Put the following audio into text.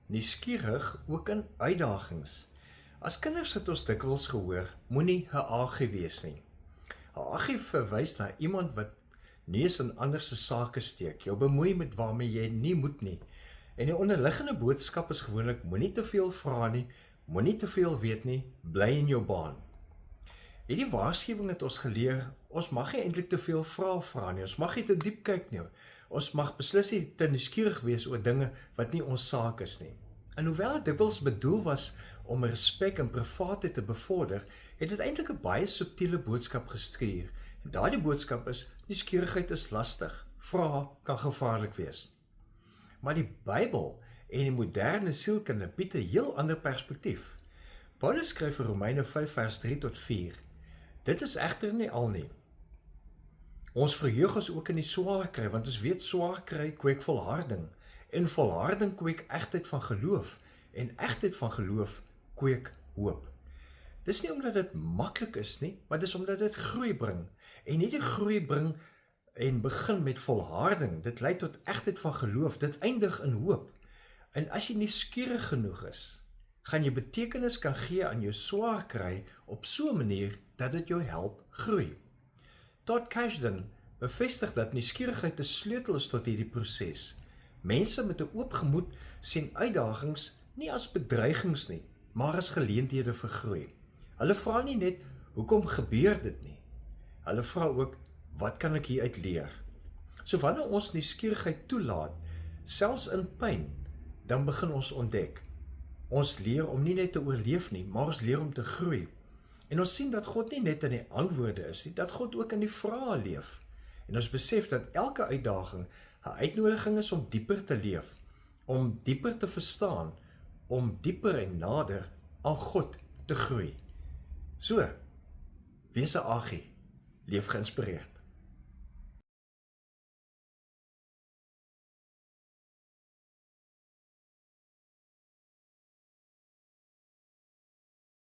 nuuskierig ook in uitdagings. As kinders het ons dikwels gehoor, moenie 'n agie wees nie. 'n Agie verwys na iemand wat neus in ander se sake steek, jou bemoei met waarmee jy nie moet nie. En die onderliggende boodskap is gewoonlik moenie te veel vra nie, moenie te veel weet nie, bly in jou baan. Hierdie waarskuwing het ons geleer, ons mag nie eintlik te veel vra nie, ons mag nie te diep kyk nie, ons mag beslis nie te nuuskierig wees oor dinge wat nie ons saak is nie. En hoewel dit dikwels bedoel was om respek en privaatheid te bevorder, het dit eintlik 'n baie subtiele boodskap gestuur. En daardie boodskap is, nuuskierigheid is lastig, vra kan gevaarlik wees. Maar die Bybel en die moderne sielkunde bied 'n heel ander perspektief. Paulus skryf in Romeine 5 vers 3 tot 4. Dit is egter nie al nie. Ons verheug ons ook in die swaar kry, want ons weet swaar kry kweek volharding, en volharding kweek egtheid van geloof, en egtheid van geloof kweek hoop. Dis nie omdat dit maklik is nie, maar dis omdat dit groei bring, en nie die groei bring en begin met volharding, dit lei tot egtheid van geloof, dit eindig in hoop. En as jy nuuskierig genoeg is, gaan jy betekenis kan gee aan jou swaar kry op so 'n manier dat dit jou help groei. Todd Cashdan bevestig dat nuuskierigheid 'n sleutel is tot hierdie proses. Mense met 'n oop gemoed sien uitdagings nie as bedreigings nie, maar as geleenthede vir groei. Hulle vra nie net, hoekom gebeur dit nie? Hulle vra ook, wat kan ek hieruit leer? So wanneer ons nuuskierigheid toelaat, selfs in pyn, dan begin ons ontdek. Ons leer om nie net te oorleef nie, maar ons leer om te groei. En ons sien dat God nie net in die antwoorde is nie, dat God ook in die vrae leef. En ons besef dat elke uitdaging 'n uitnodiging is om dieper te leef, om dieper te verstaan, om dieper en nader aan God te groei. So, wees 'n agie, leef geïnspireerd.